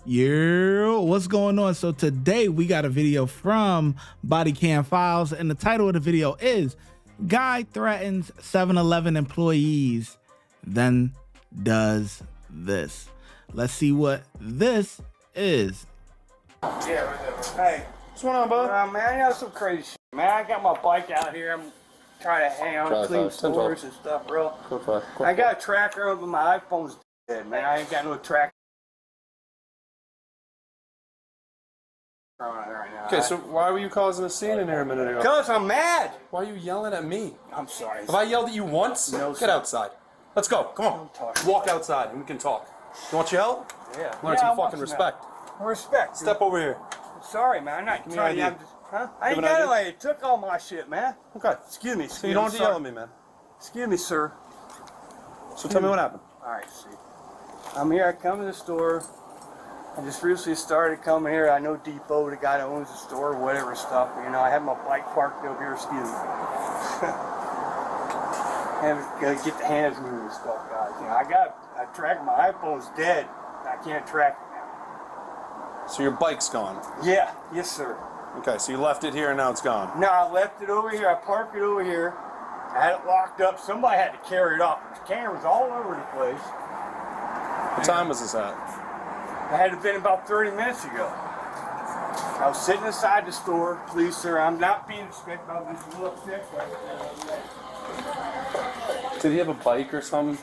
Yeah, what's going on? So today we got a video from Bodycam Files, and the title of the video is Guy Threatens 7-Eleven Employees, Then Does This. Let's see what this is. Yeah, right there. Hey, what's going on, bud? Man, I got some crazy shit. Man, I got my bike out here. I'm trying to hang on, clean stores and stuff, bro. I got a tracker over my iPhone's dead, man. I ain't got no tracker. Right now. Okay, so why were you causing a scene in here a minute ago? Because I'm mad. Why are you yelling at me? I'm sorry. Have I yelled at you once? No, Get sir. outside. Let's go. Come on. Walk outside and we can talk. You want your help? Yeah. Learn some fucking respect. Respect. Step over here. Sorry, man. I'm not trying to. Huh? I ain't got it. Like, it took all my shit, man. Okay. Excuse me. So you don't have to yell at me, man. Excuse me, sir. So tell me what happened. All right, see. I'm here. I come to the store. I just recently started coming here. I know Depot, the guy that owns the store, whatever stuff. You know, I have my bike parked over here. Excuse me. Gotta get the hands moving and stuff, guys. You know, I track my iPhone's dead. I can't track it now. So your bike's gone. Yeah. Yes, sir. Okay, so you left it here and now it's gone. No, I left it over here. I parked it over here. I had it locked up. Somebody had to carry it off. The cameras all over the place. What time was this at? It had been about 30 minutes ago. I was sitting inside the store. Please, sir, I'm not being expected. I'm just a little upset. Did he have a bike or something?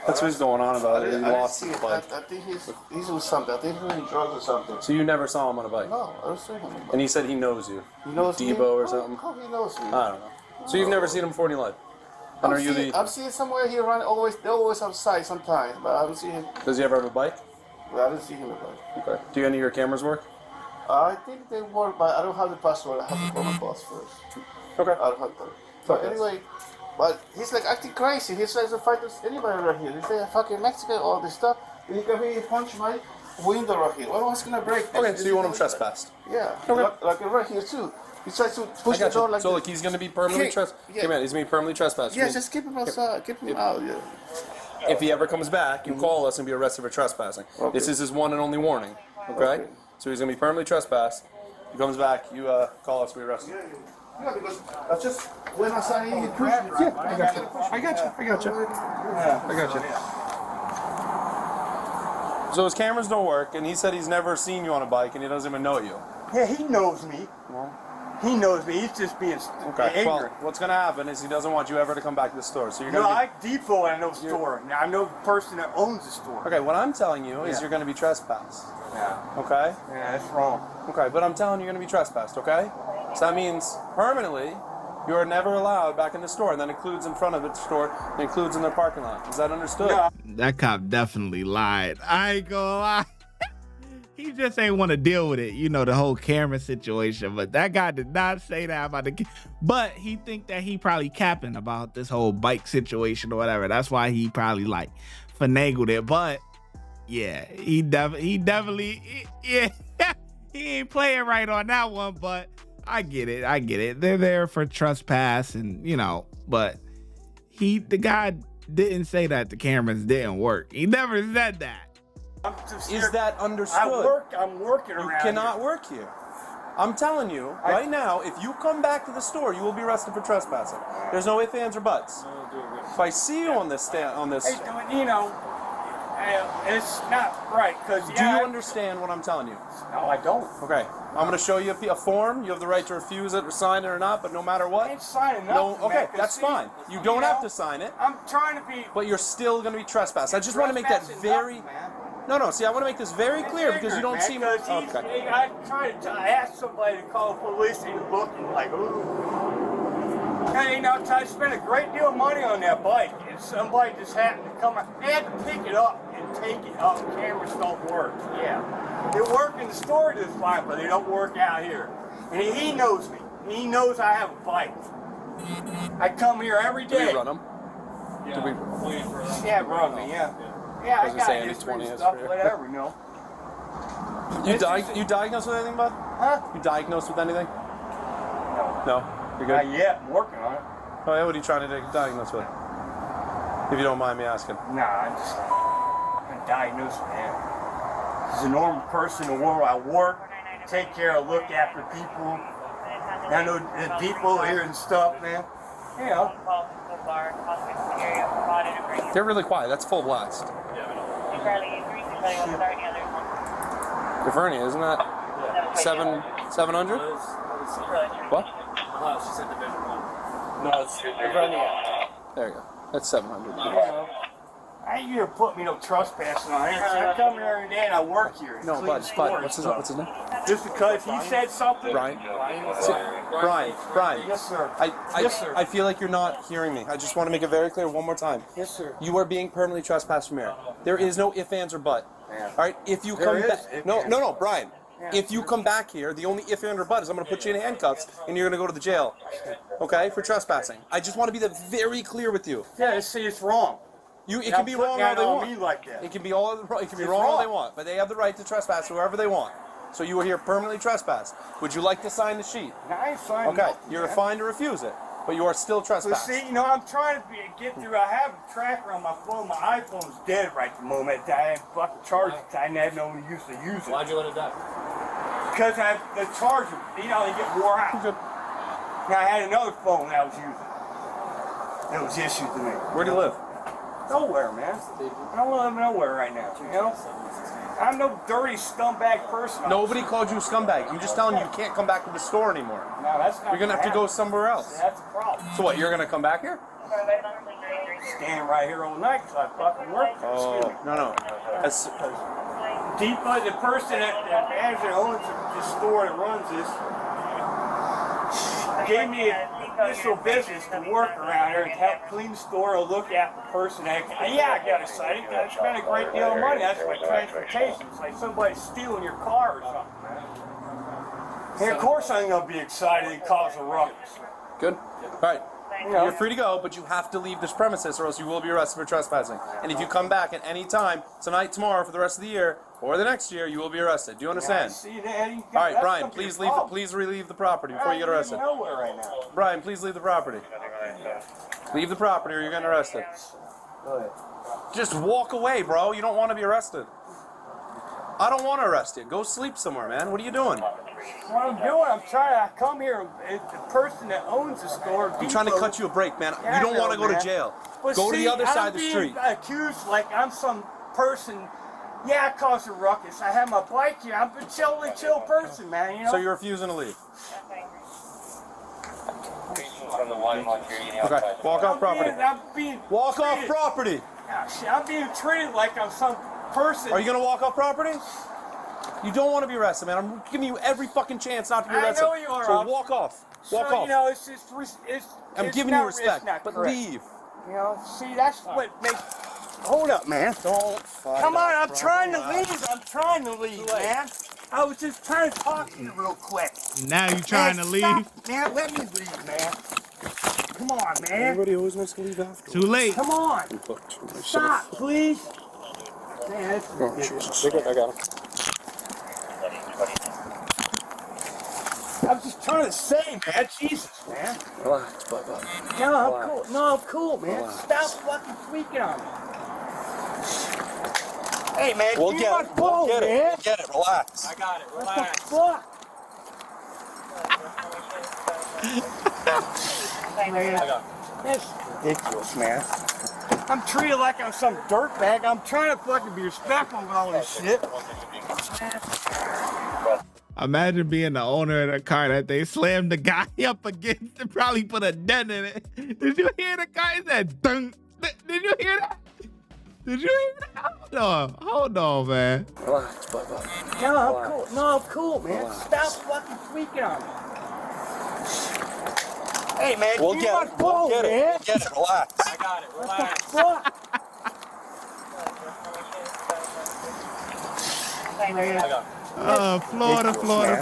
That's what's going on about it. He lost his bike. I think he's on something. I think he's doing drugs or something. So you never saw him on a bike? No, I don't see him on a bike. And he said he knows you. He knows Debo me? or something? How he knows me? I don't know. So you've never seen him before in your life? And are you the... I've seen somewhere he run always. They're always outside sometimes, but I haven't seen him. Does he ever have a bike? But I didn't see him on a bike. Okay. Do any of your cameras work? I think they work, but I don't have the password. I have to call my boss first. Okay. I don't have that. But anyway, but he's like acting crazy. He tries to fight anybody right here. They say fucking Mexican, all this stuff. And he can really punch my window right here. Well, what's gonna break? Okay, so you want him trespassed? Yeah. Okay. Like right here too. He tries to push the door like so this. like he's gonna be permanently trespassed. Yeah. Okay, man, he's gonna be permanently trespassed. Yeah, just keep him outside. Keep him out. Yeah. If he ever comes back, you call us and be arrested for trespassing. Okay. This is his one and only warning. Okay? So he's gonna be permanently trespassed. He comes back, you call us, we arrest him. Yeah, because I just went outside and he pushed me. Yeah, I got you. I got you. So his cameras don't work, and he said he's never seen you on a bike, and he doesn't even know you. Yeah, he knows me. Well, He knows me. He's just being okay. Well, ignorant. what's gonna happen is he doesn't want you ever to come back to the store. So you're No, gonna. I depot at no store. Now I know the person that owns the store. Okay, what I'm telling you is Yeah. you're gonna be trespassed. Yeah. Okay. Yeah, that's wrong. Okay, but I'm telling you, you're gonna be trespassed. Okay. So that means permanently, you are never allowed back in the store, and that includes in front of the store, and includes in the parking lot. Is that understood? Yeah. That cop definitely lied. I ain't gonna lie. He just ain't want to deal with it, you know, the whole camera situation. But that guy did not say that about the. But he think that he probably capping about this whole bike situation or whatever. That's why he probably like finagled it. But yeah, he definitely he ain't playing right on that one. But I get it. They're there for trespass and you know. But the guy didn't say that the cameras didn't work. He never said that. Is that understood? I'm working around. You cannot here. work here. I'm telling you right now, if you come back to the store, you will be arrested for trespassing. There's no ifs, ands, or buts. If I see you on this Hey, you know, it's not right because. Do you understand what I'm telling you? No, I don't. Okay, I'm going to show you a form. You have the right to refuse it or sign it or not, but no matter I what. ain't signing No, nothing, okay, man, 'cause that's see, fine. You don't have to sign it, I'm trying to be. but you're still going to be trespassed. I just want to make that trespassing very. nothing, man. No. See, I want to make this very clear because you don't seem. Okay. I tried to ask somebody to call the police and look and like, ooh. And you know, I spent a great deal of money on that bike, and somebody just happened to come out. They had to pick it up and take it up. Cameras don't work. Yeah, they work in the store just fine, but they don't work out here. And he knows me. He knows I have a bike. I come here every day. Do we run them? Yeah, yeah, run me. Yeah. Yeah, I got history and stuff, whatever, you know. You diagnosed with anything, bud? Huh? You diagnosed with anything? No. You're good? Not yet. I'm working on it. Oh, yeah, what are you trying to diagnose with? If you don't mind me asking. Nah, I'm diagnosed with him. As a normal person in the world, I work, take care of, look after people. I know the people here and stuff, man. You know. They're really quiet. That's full blast. Cavernia, isn't that 700? What? She said Division 1. No, it's Cavernia. There you go. That's 700. I ain't gonna put me no trespassing on here. I come here every day and I work here. No, but what's his name? Just because he said something. Brian. Brian. Yes, sir. Yes, sir. I feel like you're not hearing me. I just want to make it very clear one more time. Yes, sir. You are being permanently trespassed from here. There is no ifs, ands, or but. All right. If you come back, no, Brian. If you come back here, the only if, and, or but is I'm going to put you in handcuffs and you're going to go to the jail. Okay, for trespassing. I just want to be very clear with you. Yeah, see, it's wrong. It can be wrong all they want. Like that. It can be wrong all they want, but they have the right to trespass whoever they want. So you are here permanently trespassed. Would you like to sign the sheet? No, I ain't signing. Okay, you're fine to refuse it, but you are still trespassed. But see, you know, I'm trying to get through. I have a tracker on my phone. My iPhone's dead right at the moment. I ain't fucking charged it. I didn't have no use to use it. Why'd you let it die? Because I had the charger, you know, they get wore out. Now I had another phone that I was using. That was issued to me. Where do you live? Nowhere, man. I don't live nowhere right now, you know? I'm no dirty scumbag person. Nobody called you a scumbag. I'm just telling you can't come back to the store anymore. No, that's not. You're going to have to go somewhere else. That's the problem. So what, you're going to come back here? Standing right here all night because I fucking work. Oh, no. That's... Deepa, the person that manager owns the store that runs this, gave me initial business to work around here and help clean the store or look after the person. I got excited. I spent a great deal of money. That's like transportation. It's like somebody stealing your car or something, man. And of course I'm going to be excited and cause a ruckus. Good. All right. You're free to go, but you have to leave this premises or else you will be arrested for trespassing. And if you come back at any time, tonight, tomorrow, for the rest of the year, or the next year, you will be arrested. Do you understand? All right, Brian, please relieve the property before you get arrested. Nowhere right now. Brian, please leave the property. Leave the property or you're getting arrested. Go ahead. Just walk away, bro. You don't want to be arrested. I don't want to arrest you. Go sleep somewhere, man. What are you doing? What I'm doing, I'm trying to come here. The person that owns the store. I'm trying to cut you a break, man. Yeah, you don't want to go to jail. But go to the other side of the street. I'm being accused like I'm some person. Yeah, I caused a ruckus. I have my bike here. I'm a chill person, man. You know. So you're refusing to leave. Okay, walk off property. Walk off property. I'm being treated like I'm some person. Are you gonna walk off property? You don't want to be arrested, man. I'm giving you every fucking chance not to be arrested. I know you are. So walk off. Walk off. You know, it's I'm giving you respect, but correct. leave. You know, see, that's what makes. Hold up, man. Don't fight. Come on, I'm trying to leave. I'm trying to leave, man. I was just trying to talk to you real quick. Now you trying to leave? Stop, man, let me leave, man. Come on, man. Everybody always wants to leave after. Too late. Come on. Stop, please. Man, this is ridiculous. I got him. I'm just trying to say, man. Jesus, man. Relax, bud. No, I'm cool. No, I'm cool, man. Relax. Stop fucking freaking on me. Hey, man, We'll give get my it. phone, We'll get man. it. We'll get it. Relax. I got it. What Relax. the fuck? That's ridiculous, man. I'm treated like I'm some dirtbag. I'm trying to fucking be respectful with all this shit. Imagine being the owner of the car that they slammed the guy up against and probably put a dent in it. Did you hear the guy said dunk? Did you hear that? Did you hear that? Hold on, man. Relax, bud. No, I'm cool. No, I'm cool, man. Relax. Stop fucking freaking on me. Hey, man, We'll give get my it. phone, We'll get it. man. We'll get it. Relax. I got it. What the Relax. fuck? I got it.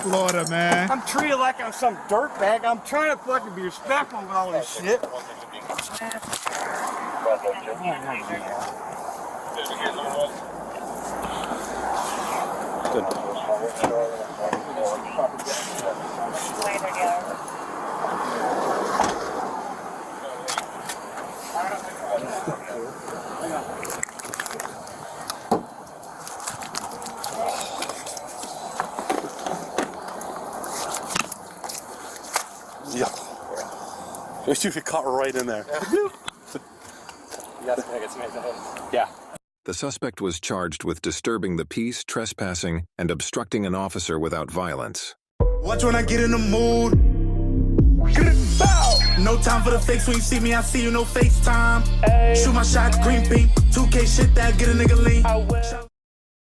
Florida, man. I'm treated like I'm some dirtbag. I'm trying to fucking be respectful with all this shit. You get caught right in there. Yeah. The suspect was charged with disturbing the peace, trespassing, and obstructing an officer without violence. Watch when I get in the mood. No time for the fakes. When you see me, I see you, no FaceTime. Shoot my shot, green beam. 2K shit that get a nigga lean.